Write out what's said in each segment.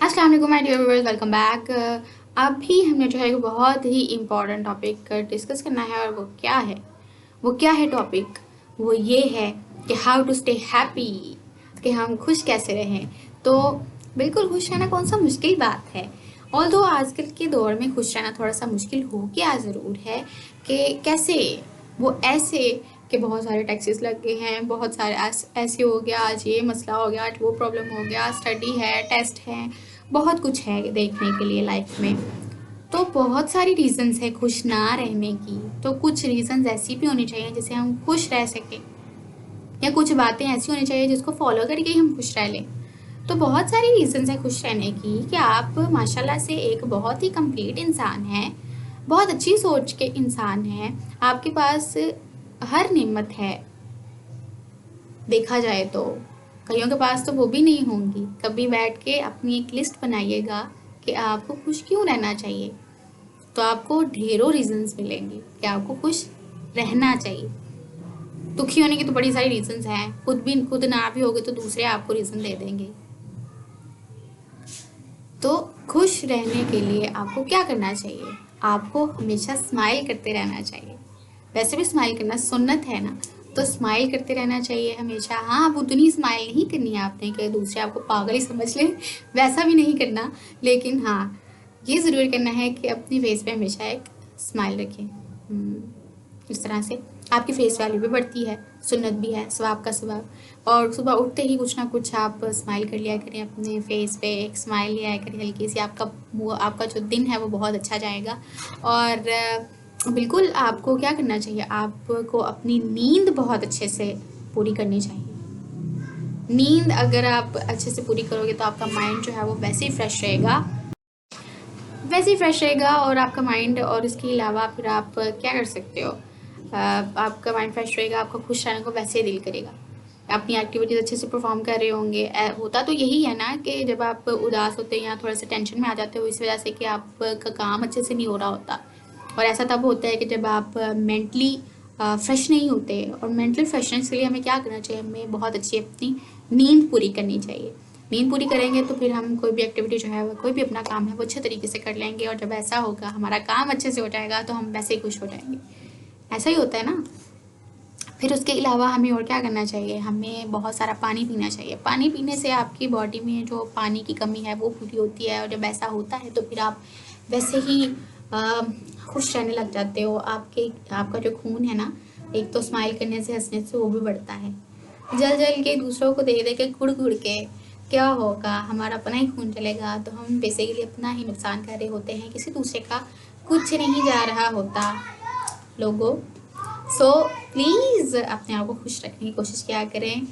अस्सलाम वालेकुम my dear viewers, welcome back. अभी हमने जो है एक बहुत ही इम्पॉर्टेंट टॉपिक डिस्कस करना है और वो क्या है टॉपिक। वो ये है कि हाउ टू स्टे हैप्पी, कि हम खुश कैसे रहें। तो बिल्कुल खुश रहना कौन सा मुश्किल बात है। ऑल्दो आजकल के दौर में खुश रहना थोड़ा सा मुश्किल हो गया ज़रूर है कि कैसे वो ऐसे कि बहुत सारे टैक्सेस लग गए हैं, बहुत सारे ऐसे हो गया, आज ये मसला हो गया, आज वो प्रॉब्लम हो गया, स्टडी है, टेस्ट है, बहुत कुछ है देखने के लिए लाइफ में। तो बहुत सारी रीजंस है खुश ना रहने की। तो कुछ रीजंस ऐसी भी होनी चाहिए जिससे हम खुश रह सकें, या कुछ बातें ऐसी होनी चाहिए जिसको फॉलो करके ही हम खुश रह लें। तो बहुत सारी रीजंस है खुश रहने की कि आप माशाल्लाह से एक बहुत ही कंप्लीट इंसान हैं, बहुत अच्छी सोच के इंसान हैं, आपके पास हर नेमत है। देखा जाए तो कईयों के पास तो वो भी नहीं होंगी। कभी बैठ के अपनी एक लिस्ट बनाइएगा कि आपको खुश क्यों रहना चाहिए, तो आपको ढेरों रीजंस मिलेंगे कि आपको खुश रहना चाहिए। दुखी होने की तो बड़ी सारी रीजंस हैं, खुद ना भी होगे तो दूसरे आपको रीजन दे देंगे। तो खुश रहने के लिए आपको क्या करना चाहिए? आपको हमेशा स्माइल करते रहना चाहिए। वैसे भी स्माइल करना सुन्नत है ना, तो स्माइल करते रहना चाहिए हमेशा। हाँ, अब उतनी स्माइल नहीं करनी है आपने कि दूसरे आपको पागल ही समझ लें, वैसा भी नहीं करना। लेकिन हाँ, ये ज़रूर करना है कि अपनी फेस पे हमेशा एक स्माइल रखें। इस तरह से आपकी फेस वैल्यू भी बढ़ती है, सुन्नत भी है, सवाब का सवाब। और सुबह उठते ही कुछ ना कुछ आप स्माइल कर लिया करें, अपने फेस पे एक स्माइल ले आया करें हल्की सी। आपका जो दिन है वो बहुत अच्छा जाएगा। और बिल्कुल आपको क्या करना चाहिए, आपको अपनी नींद बहुत अच्छे से पूरी करनी चाहिए। नींद अगर आप अच्छे से पूरी करोगे तो आपका माइंड जो है वो वैसे ही फ्रेश रहेगा और आपका माइंड। और इसके अलावा फिर आप क्या कर सकते हो, आपका माइंड फ्रेश रहेगा, आपका खुश रहने को वैसे ही दिल करेगा। अपनी एक्टिविटीज़ अच्छे से परफॉर्म कर रहे होंगे। होता तो यही है ना कि जब आप उदास होते हैं या थोड़ा सा टेंशन में आ जाते हो, इस वजह से कि आपका काम अच्छे से नहीं हो रहा होता। और ऐसा तब होता है कि जब आप मेंटली फ्रेश नहीं होते। और मेंटली फ्रेशनेस के लिए हमें क्या करना चाहिए, हमें बहुत अच्छी अपनी नींद पूरी करनी चाहिए। नींद पूरी करेंगे तो फिर हम कोई भी एक्टिविटी जो है, कोई भी अपना काम है वो अच्छे तरीके से कर लेंगे। और जब ऐसा होगा, हमारा काम अच्छे से हो जाएगा, तो हम वैसे ही खुश हो जाएंगे। ऐसा ही होता है ना। फिर उसके अलावा हमें और क्या करना चाहिए, हमें बहुत सारा पानी पीना चाहिए। पानी पीने से आपकी बॉडी में जो पानी की कमी है वो पूरी होती है। और जब ऐसा होता है तो फिर आप वैसे ही अ, खुश रहने लग जाते हो। आपका जो खून है ना, एक तो स्माइल करने से, हंसने से वो भी बढ़ता है। जल जल के दूसरों को दे दे के, गुड़ गुड़ के क्या होगा, हमारा अपना ही खून चलेगा। तो हम बेसिकली अपना ही नुकसान कर रहे होते हैं, किसी दूसरे का कुछ नहीं जा रहा होता लोगों। सो प्लीज़ अपने आप को खुश रखने की कोशिश किया करें।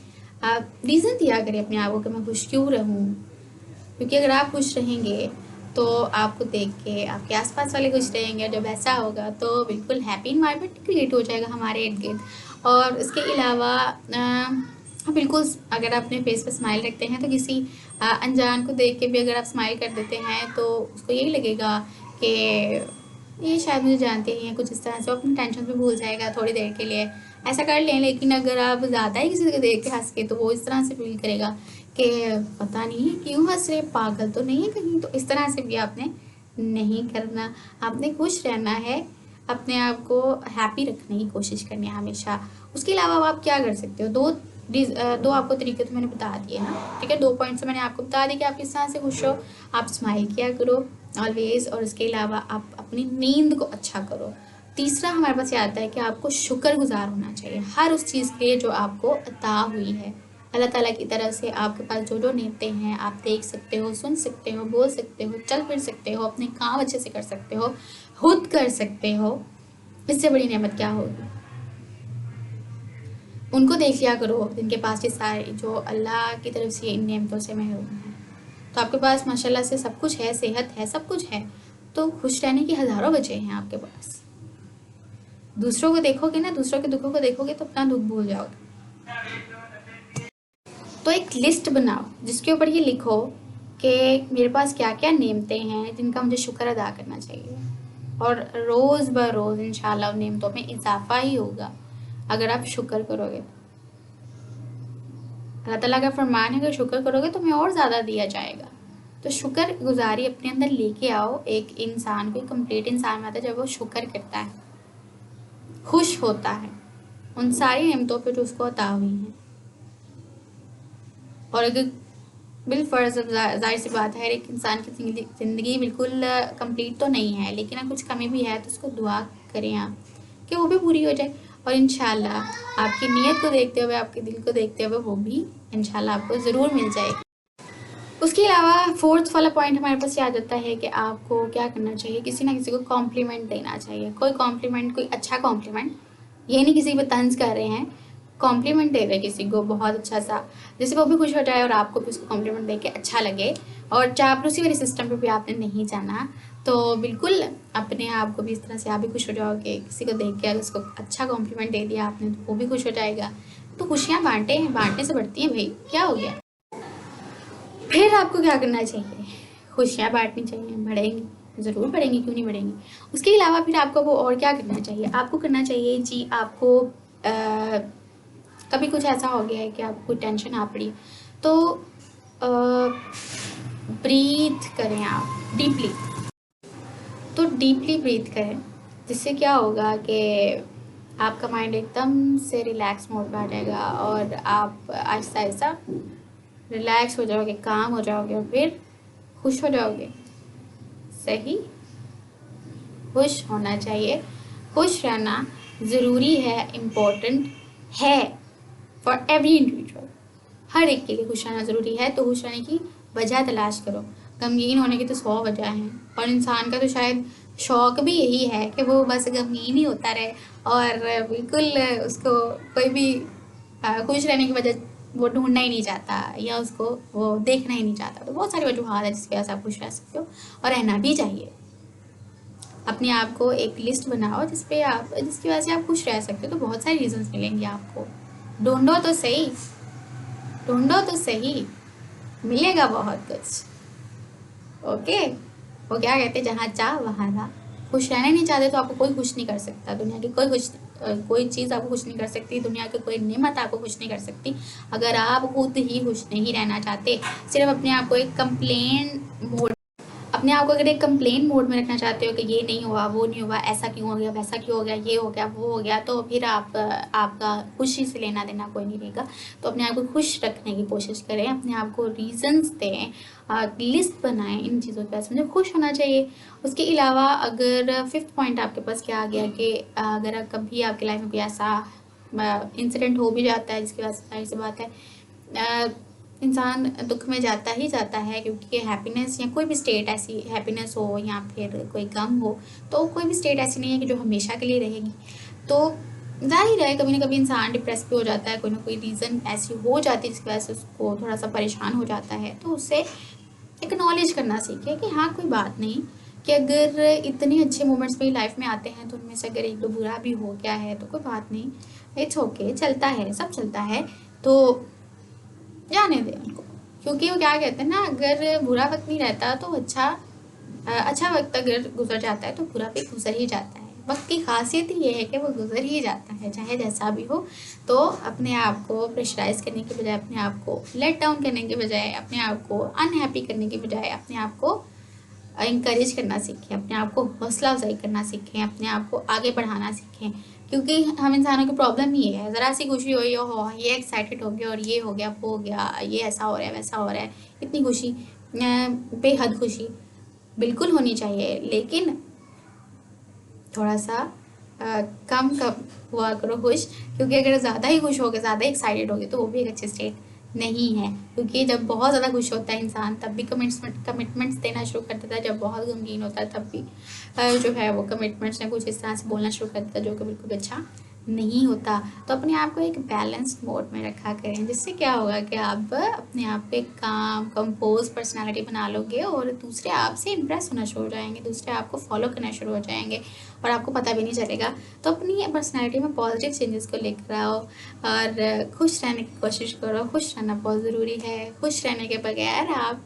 आप रीज़न दिया करें अपने आप को कि मैं खुश क्यों रहूं। क्योंकि अगर आप खुश रहेंगे तो आपको देख के आपके आसपास वाले खुश रहेंगे। और जब ऐसा होगा तो बिल्कुल हैप्पी इन्वायरमेंट क्रिएट हो जाएगा हमारे इर्द गिर्द। और इसके अलावा बिल्कुल अगर आप अपने फेस पे स्माइल रखते हैं तो किसी अनजान को देख के भी अगर आप स्माइल कर देते हैं तो उसको यही लगेगा कि ये शायद मुझे जानते ही हैं, कुछ इस तरह से। वो अपनी टेंशन भी भूल जाएगा थोड़ी देर के लिए, ऐसा कर लें। लेकिन अगर आप ज़्यादा ही किसी को देख के हंस के, तो वो इस तरह से फील करेगा कि पता नहीं क्यों हंस रहे, पागल तो नहीं है कहीं। तो इस तरह से भी आपने नहीं करना। आपने खुश रहना है, अपने आप को हैप्पी रखने की कोशिश करनी है हमेशा। उसके अलावा आप क्या कर सकते हो, दो आपको तरीके तो मैंने बता दिए ना, ठीक है। 2 पॉइंट्स मैंने आपको बता दिए कि आप किस तरह से खुश हो। आप स्माइल किया करो ऑलवेज। और इसके अलावा आप अपनी नींद को अच्छा करो। तीसरा हमारे पास ये आता है कि आपको शुक्रगुजार होना चाहिए हर उस चीज़ के लिए जो आपको अता हुई है। अल्लाह ताला की तरफ से आपके पास जो जो नेमतें हैं, आप देख सकते हो, सुन सकते हो, बोल सकते हो, चल फिर सकते हो, अपने काम अच्छे से कर सकते हो, खुद कर सकते हो। इससे बड़ी नेमत क्या होगी। उनको देख लिया करो जिनके पास ये सारे, जो अल्लाह की तरफ से इन नेमतों से महरूम हैं। तो आपके पास माशाल्लाह से सब कुछ है, सेहत है, सब कुछ है। तो खुश रहने की हज़ारों वजह हैं आपके पास। दूसरों को देखोगे ना, दूसरों के दुखों को देखोगे तो अपना दुख भूल जाओगे। तो एक लिस्ट बनाओ जिसके ऊपर ये लिखो कि मेरे पास क्या क्या नेमतें हैं जिनका मुझे शुक्र अदा करना चाहिए। और रोज़ ब रोज़ इंशाल्लाह उन नेमतों में इजाफा ही होगा अगर आप शुक्र करोगे। अल्लाह ताला का फरमान है, अगर शुक्र करोगे तो तुम्हें और ज़्यादा दिया जाएगा। तो शुक्रगुजारी अपने अंदर लेके आओ। एक इंसान को, कंप्लीट इंसान आता है जब वो शुक्र करता है, खुश होता है उन सारी नेमतों पर जो उसको अता हुई हैं। और अगर बिलफर्ज, जाहिर सी बात है, हर एक इंसान की ज़िंदगी बिल्कुल कंप्लीट तो नहीं है, लेकिन अगर कुछ कमी भी है तो उसको दुआ करें आप कि वो भी पूरी हो जाए। और इंशाल्लाह आपकी नीयत को देखते हुए, आपके दिल को देखते हुए वो भी इंशाल्लाह आपको ज़रूर मिल जाएगी। उसके अलावा फोर्थ वाला पॉइंट हमारे पास ये आ जाता है कि आपको क्या करना चाहिए, किसी ना किसी को कॉम्प्लीमेंट देना चाहिए। कोई कॉम्प्लीमेंट, कोई अच्छा कॉम्प्लीमेंट, ये नहीं किसी पे तंज कर रहे हैं, कॉम्प्लीमेंट दे रहे हैं किसी को बहुत अच्छा सा, जिससे वो भी खुश हो जाए और आपको भी उसको कॉम्प्लीमेंट दे के अच्छा लगे। और चापलूसी वाले सिस्टम पे भी आपने नहीं जाना, तो बिल्कुल अपने आप को भी इस तरह से आप भी खुश हो जाओगे। किसी को देख के अगर उसको अच्छा कॉम्प्लीमेंट दे दिया आपने तो वो भी खुश हो जाएगा। तो खुशियाँ बांटने से बढ़ती हैं भाई, क्या हो गया। फिर आपको क्या करना चाहिए, खुशियाँ बांटनी चाहिए, बढ़ेंगी ज़रूर बढ़ेंगी, क्यों नहीं बढ़ेंगी। उसके अलावा फिर आपको वो और क्या करना चाहिए, आपको करना चाहिए जी, आपको कभी कुछ ऐसा हो गया है कि आपको कोई टेंशन आ पड़ी, तो ब्रीथ करें आप डीपली। तो डीपली ब्रीथ करें, जिससे क्या होगा कि आपका माइंड एकदम से रिलैक्स मोड में आ जाएगा और आप आहिस्ता आहिस्ता रिलैक्स हो जाओगे, काम हो जाओगे और फिर खुश हो जाओगे। सही, खुश होना चाहिए, खुश रहना ज़रूरी है, इम्पोर्टेंट है फॉर एवरी इंडिविजुअल। हर एक के लिए खुश रहना ज़रूरी है। तो खुश रहने की वजह तलाश करो। गमगीन होने की तो 100 वजह हैं, और इंसान का तो शायद शौक़ भी यही है कि वो बस गमगीन ही होता रहे और बिल्कुल उसको कोई भी खुश रहने की वजह वो ढूंढना ही नहीं चाहता या उसको वो देखना ही नहीं चाहता। तो बहुत सारी वजूहत है जिसकी वजह से आप खुश रह सकते हो और रहना भी चाहिए। अपने आप को एक लिस्ट बनाओ जिसकी वजह से आप खुश रह सकते हो, तो बहुत सारे रीजंस मिलेंगे आपको। ढूंढो तो सही, ढूंढो तो सही, मिलेगा बहुत कुछ। ओके, वो क्या कहते हैं, जहाँ चाह वहाँ राह। खुश रहना नहीं चाहते तो आपको कोई खुश नहीं कर सकता। दुनिया की कोई चीज़ आपको खुश नहीं कर सकती, दुनिया की कोई नेमत आपको खुश नहीं कर सकती अगर आप खुद ही खुश नहीं रहना चाहते। सिर्फ अपने आप को एक अपने आप को अगर एक कंप्लेन मोड में रखना चाहते हो कि ये नहीं हुआ, वो नहीं हुआ, ऐसा क्यों हो गया, वैसा क्यों हो गया, ये हो गया, वो हो गया, तो फिर आपका खुशी से लेना देना कोई नहीं रहेगा। तो अपने आप को खुश रखने की कोशिश करें, अपने आप को रीजंस दें, लिस्ट बनाएं इन चीज़ों के पास मुझे खुश होना चाहिए। उसके अलावा अगर 5th पॉइंट आपके पास क्या आ गया कि अगर कभी आपकी लाइफ में कोई ऐसा इंसिडेंट हो भी जाता है जिसकी वजह से, जाहिर सी बात है, इंसान दुख में जाता ही जाता है, क्योंकि हैप्पीनेस या कोई भी स्टेट ऐसी, हैप्पीनेस हो या फिर कोई गम हो, तो कोई भी स्टेट ऐसी नहीं है कि जो हमेशा के लिए रहेगी। तो जाहिर है कभी ना कभी इंसान डिप्रेस भी हो जाता है, कोई ना कोई रीज़न ऐसी हो जाती है जिसकी वजह से उसको थोड़ा सा परेशान हो जाता है। तो उससे एक्नॉलेज करना सीखे कि हाँ कोई बात नहीं, कि अगर इतने अच्छे मोमेंट्स मेरी लाइफ में आते हैं तो उनमें से अगर एक दो बुरा भी हो गया है तो कोई बात नहीं, इट्स ओके, चलता है, सब चलता है, तो जाने दें उनको। क्योंकि वो क्या कहते हैं ना, अगर बुरा वक्त नहीं रहता तो अच्छा वक्त अगर गुजर जाता है तो बुरा भी गुजर ही जाता है। वक्त की खासियत ही ये है कि वो गुजर ही जाता है, चाहे जैसा भी हो। तो अपने आप को प्रेशराइज करने के बजाय, अपने आप को लेट डाउन करने के बजाय, अपने आप को अनहैप्पी करने के बजाय अपने आप को इंकरेज करना सीखें, अपने आप को हौसला अफजाई करना सीखें, अपने आप को आगे बढ़ाना सीखें। क्योंकि हम इंसानों की प्रॉब्लम ये है, ज़रा सी खुशी हुई हो, ये एक्साइटेड हो गया और ये हो गया, वो हो गया, ये ऐसा हो रहा है, वैसा हो रहा है। इतनी खुशी, बेहद खुशी बिल्कुल होनी चाहिए, लेकिन थोड़ा सा कम हुआ करो खुश। क्योंकि अगर ज़्यादा ही खुश हो गए, ज़्यादा एक्साइटेड हो गए, तो वो भी एक अच्छी स्टेट नहीं है। क्योंकि जब बहुत ज़्यादा खुश होता है इंसान तब भी कमिटमेंट्स देना शुरू कर देता है, जब बहुत गमगीन होता है तब भी जो है वो कमिटमेंट्स ने कुछ इस तरह से बोलना शुरू कर देता है जो कि बिल्कुल अच्छा नहीं होता। तो अपने आप को एक बैलेंस्ड मोड में रखा करें, जिससे क्या होगा कि आप अपने आप पे काम कंपोज पर्सनालिटी बना लोगे और दूसरे आपसे इम्प्रेस होना शुरू हो जाएंगे, दूसरे आपको फॉलो करना शुरू हो जाएंगे और आपको पता भी नहीं चलेगा। तो अपनी पर्सनालिटी में पॉजिटिव चेंजेस को लेकर आओ और खुश रहने की कोशिश करो। खुश रहना बहुत ज़रूरी है, खुश रहने के बगैर आप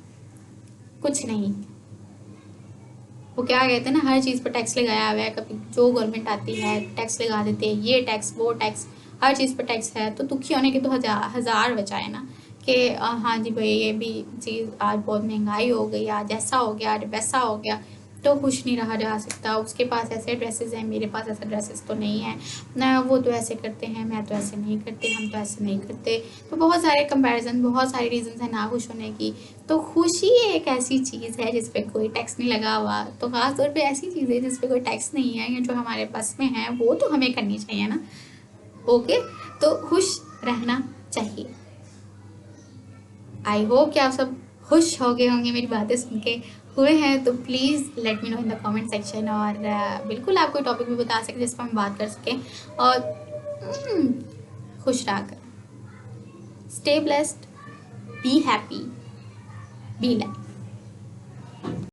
कुछ नहीं। वो क्या कहते हैं ना, हर चीज़ पर टैक्स लगाया हुआ है, कभी जो गवर्नमेंट आती है टैक्स लगा देते हैं, ये टैक्स वो टैक्स, हर चीज़ पर टैक्स है। तो दुखी होने के तो हज़ार वजह है ना, कि हाँ जी भाई ये भी चीज़ आज बहुत महंगाई हो गई, आज ऐसा हो गया, आज वैसा हो गया, तो खुश नहीं रहा जा सकता। उसके पास ऐसे ड्रेसेस हैं, मेरे पास ऐसे ड्रेसेस तो नहीं है ना, वो तो ऐसे करते हैं, मैं तो ऐसे नहीं करती, हम तो ऐसे नहीं करते। तो बहुत सारे कंपैरिजन, बहुत सारे रीजंस हैं ना खुश होने की। तो खुशी एक ऐसी चीज़ है जिस पे कोई टैक्स नहीं लगा हुआ। तो ख़ास तौर पे ऐसी चीज़ें जिस पे कोई टैक्स नहीं है या जो हमारे बस में है, वो तो हमें करनी चाहिए ना। ओके, तो खुश रहना चाहिए। आई होप कि आप सब खुश हो गए होंगे मेरी बातें सुन के। हुए हैं तो please let me know in the comment section. और बिल्कुल आप कोई टॉपिक भी बता सकते जिस पर हम बात कर सकें। और खुश रहा कर। Stay blessed, be happy, be life.